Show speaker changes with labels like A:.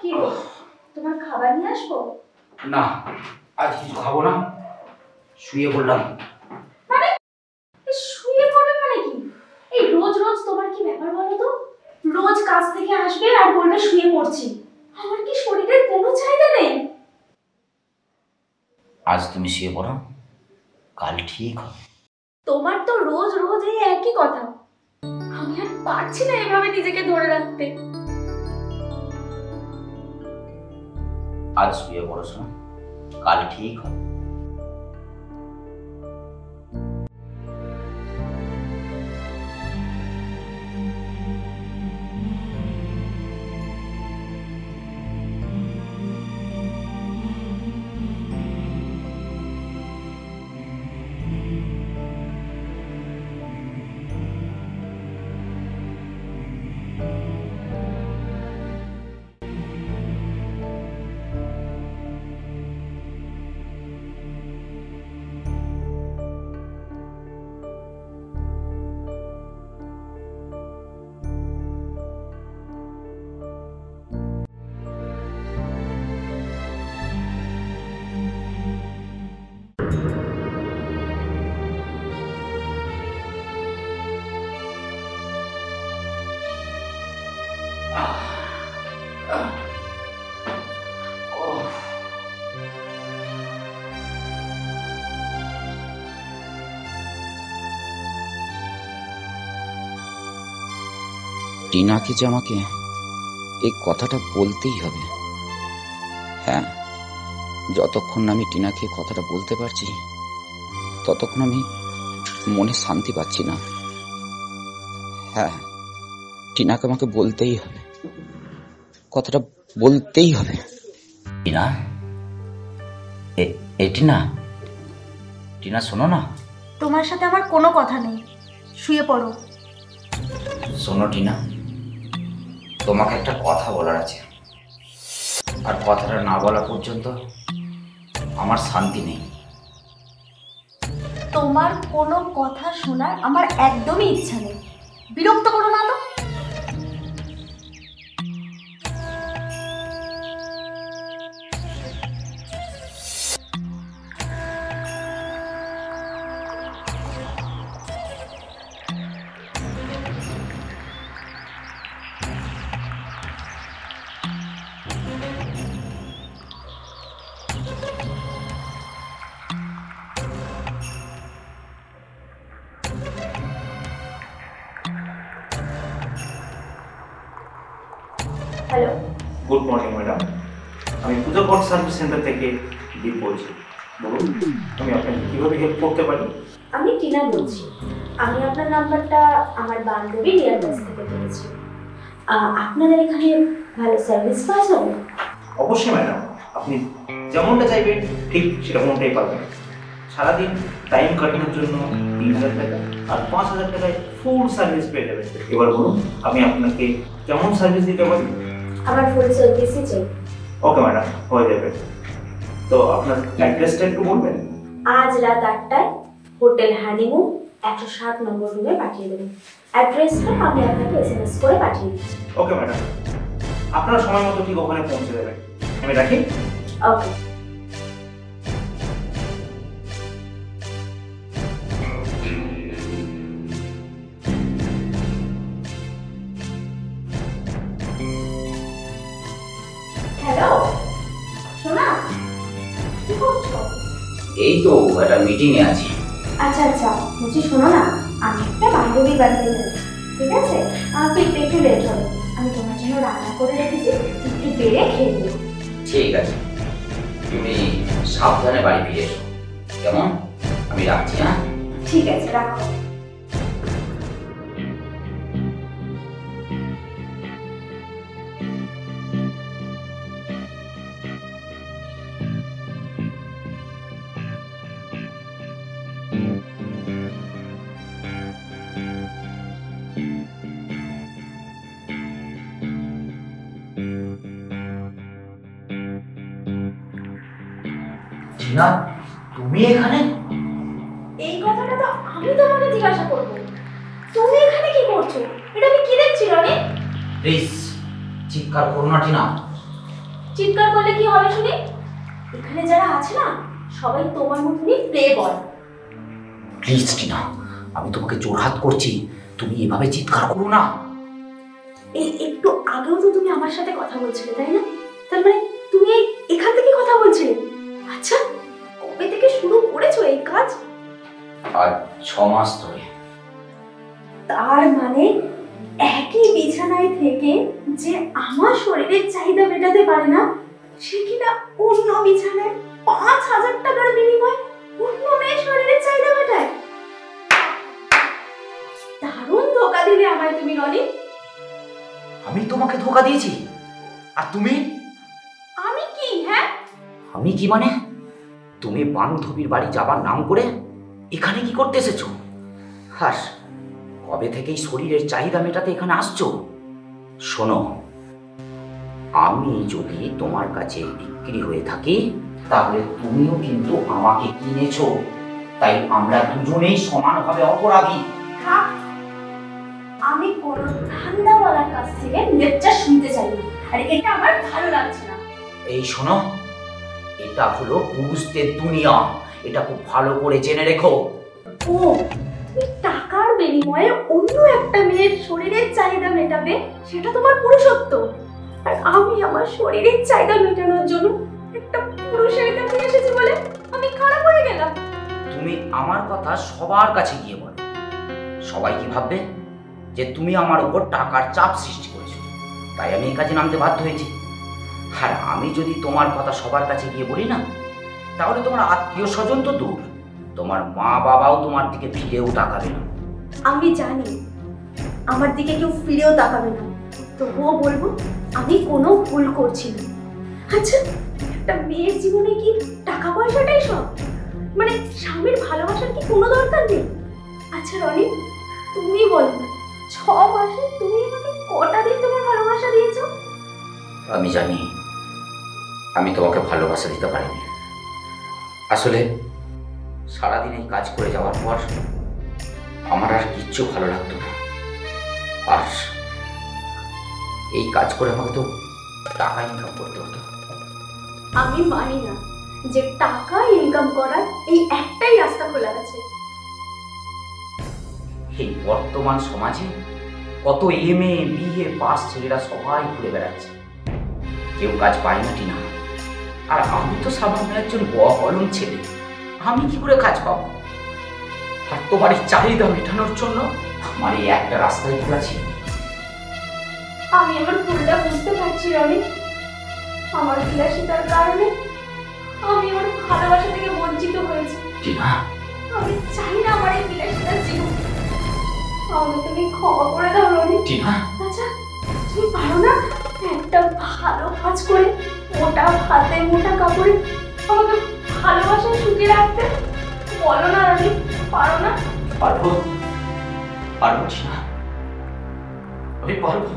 A: কি গো, তোমার খাবার নিয়ে আসবো?
B: না, আজ কিছু খাবো না, শুয়ে পড়লাম।
A: মানে শুয়ে পড়বে মানে কি? এই রোজ রোজ তোমার কি ব্যাপার বলো তো? রোজ কাজ থেকে আসবে আর বলবে শুয়ে পড়ছি। আমার কি শরীরের কোনো চাহিদা নেই?
B: আজ তুমি শুয়ে পড়ো, কাল ঠিক হবে।
A: তোমার তো রোজ রোজ এই একই কথা। আমি আর পারছি না এভাবে নিজেকে ধরে রাখতে।
B: আজ শুয়ে পড়ো শোনো, কাল ঠিক হবে। টিনাকে যে আমাকে এই কথাটা বলতেই হবে। হ্যাঁ, যতক্ষণ আমি টিনাকে কথাটা বলতে পারছি ততক্ষণ আমি মনে শান্তি পাচ্ছি না। হ্যাঁ, টিনাকে আমাকে বলতেই হবে, কথাটা বলতেই হবে। টিনা, টিনা, টিনা শোনো না।
A: তোমার সাথে আমার কোনো কথা নেই, শুয়ে পড়ো।
B: শোনো টিনা, তোমাকে একটা কথা বলার আছে, আর কথাটা না বলা পর্যন্ত আমার শান্তি নেই।
A: তোমার কোনো কথা শোনার আমার একদমই ইচ্ছা নেই, বিরক্ত করো না তো। হ্যালো,
C: গুড মর্নিং ম্যাডাম, আমি পূজা পট সার্ভিস সেন্টার থেকে দীপ বলছি। বলুন, আমি আপনাকে কীভাবে হেল্প করতে পারি?
A: আমি টিনা বলছি। আমি আপনার নাম্বারটা আমার বান্ধবী রিয়ার কাছ থেকে পেয়েছি। আপনাদের এখানে ভালো সার্ভিস পাওয়া যাবে?
C: অবশ্যই ম্যাডাম, আপনি যেমনটা চাইবেন ঠিক সেরকমটাই পাবেন। সারাদিন টাইম কাটানোর জন্য 3000 টাকা আর 5000 টাকায় ফুল সার্ভিস পেয়ে যাবেন। এবার বলুন, আমি আপনাকে কেমন সার্ভিস দিতে পারি?
A: আমার ফুল সার্ভিসই চাই।
C: ওকে ম্যাডাম, হয়ে যাবে। তো আপনার অ্যাড্রেসটা একটু বলবেন?
A: আজ রাত 8টায় হোটেল হানিমুন 107 নম্বর রুমে পাঠিয়ে দেবেন। অ্যাড্রেসটা আমি আপনাকে SMS করে পাঠিয়ে দিচ্ছি।
C: ওকে ম্যাডাম, আপনারা সময় মতো ঠিক ওখানে পৌঁছে দেবেন। আমি রাখি।
A: ওকে। হ্যালো সোনা, কি করছো?
B: এই তো একটা মিটিংয়ে আছি।
A: আচ্ছা আচ্ছা, বলছি শোনো না, আমি একটা বান্ধবীর বাড়িতে যাচ্ছি, ঠিক আছে? ফিরতে একটু লেট হবে। আমি তোমার জন্য রান্না করে রেখেছি, একটু বেড়ে খেয়ে দেবো।
B: ঠিক আছে, তুমি সাবধানে বাড়ি ফিরে এসো, কেমন? আমি রাখছি। হ্যাঁ,
A: ঠিক আছে, রাখো।
B: টিনা, তুমি এখানে?
A: এই কথাটা তো আমি তোমাকে জিজ্ঞাসা করবো, তুমি এখানে কি করছো? এটা আমি কি দেখছি রনি?
B: প্লিজ চিৎকার করো না টিনা,
A: চিৎকার করলে কি হবে শুনি? এখানে যারা আছে না সবাই তোমার মতনই প্লে বয়।
B: প্লিজ টিনা, আমি তোমাকে জোরহাত করছি, তুমি এভাবে চিৎকার করো না।
A: এই একটু আগেও তো তুমি আমার সাথে কথা বলছিলে, তাই না? তার মানে তুমি এখান থেকে কথা বলছিলে? আচ্ছা, কবে থেকে শুরু করেছো এই কাজ?
B: আজ 6 মাস ধরে।
A: তার মানে একই বিছানায় থেকে যে আমার শরীরের চাহিদা মেটাতে পারে না, সে কিনা অন্য বিছানায় 5,000 টাকার বিনিময়ে অন্য মেয়ের শরীরের চাহিদা মেটায়। দারুণ ধোকা দিলে আমায় তুমি, রনি।
B: আমি তোমাকে ধোকা দিয়েছি? আর তুমি?
A: আমি কি? হ্যাঁ,
B: আমি কি মানে? তুমি বান্ধবীর বাড়ি যাবার নাম করে এখানে কি করতে এসেছো? আর কবে থেকেই শরীরের চাহিদা মেটাতে এখানে আসছো? শোনো, আমি যদি তোমার কাছে বিক্রি হয়ে থাকি তাহলে তুমিও কিন্তু আমাকে কিনেছো, তাই আমরা দুজনেই সমানভাবে অপরাধী।
A: থাক, আমি কোনো ধান্দাওয়ালার কাছ থেকে লেকচার শুনতে চাই না, আর এটা আমার ভালো লাগছে না।
B: এই শোনো, এটা হলো পুরুষদের দুনিয়া, এটা খুব ভালো করে জেনে রেখো।
A: ও, তুমি টাকার বিনিময়ে অন্য একটা মেয়ের শরীরের চাহিদা মেটাবে, সেটা তোমার পুরুষত্ব। আর আমি আমার শরীরের চাহিদা মেটানোর জন্য একটা পুরুষের কাছে এসেছি বলে আমি খারাপ হয়ে গেলাম।
B: তুমি আমার কথা সবার কাছে গিয়ে বলো, সবাই কি ভাববে? যে তুমি আমার উপর টাকার চাপ সৃষ্টি করেছো, তাই আমি এই কাজে নামতে বাধ্য হয়েছি। আর আমি যদি তোমার কথা সবার কাছে গিয়ে বলি না, তাহলে তোমার আত্মীয় স্বজন তো দূর, তোমার মা বাবাও তোমার দিকে ফিরেও তাকাবে না।
A: আমি জানি আমার দিকে কেউ ফিরেও তাকাবে না, তবুও বলবো আমি কোনো ভুল করছি না। আচ্ছা, একটা মেয়ের জীবনে কি টাকা পয়সাটাই সব? মানে স্বামীর ভালোবাসার কি কোনো দরকার নেই? আচ্ছা রনি, তুমি বলো না, 6 মাসে তুমি আমাকে কটা দিন তোমার ভালোবাসা দিয়েছো?
B: আমি জানি আমি তোমাকে ভালোবাসা দিতে পারিনি। আসলে সারাদিন এই কাজ করে যাওয়ার পর আমার আর কিচ্ছু ভালো লাগতো না, আর এই কাজ করে আমাকে তো টাকা ইনকাম করতে হতো।
A: আমি মানি না যে টাকা ইনকাম করার এই একটাই রাস্তা খোলা আছে।
B: এই বর্তমান সমাজে কত MA BA পাস ছেলেরা সবাই ঘুরে বেড়াচ্ছে, কেউ কাজ পায় না টিনা। আর আমি তো সামান্য একজন বলম ছেলে, আমি কি করে কাজ পাবো? আর তোমার এই চাহিদা মেটানোর জন্য আমার এই একটা রাস্তাই খোলা ছিল।
A: আমি আমার ভুলটা বুঝতে পারছি রনি। আমার বিলাসিতার কারণে আমি আমার ভালোবাসা থেকে বঞ্চিত হয়েছি।
B: টিনা,
A: আমি চাই না আমার এই বিলাসিতার জীবন। আমাকে তুমি ক্ষমা করে দাও রনি।
B: টিনা,
A: আচ্ছা, তুমি পারো না একটা ভালো কাজ করে মোটা হাতে মোটা কাপড়ে আমাকে ভালোবাসায় সুখে রাখতে? বলো না রনি, পারো না?
B: পারবো, পারবো টিনা, আমি পারবো।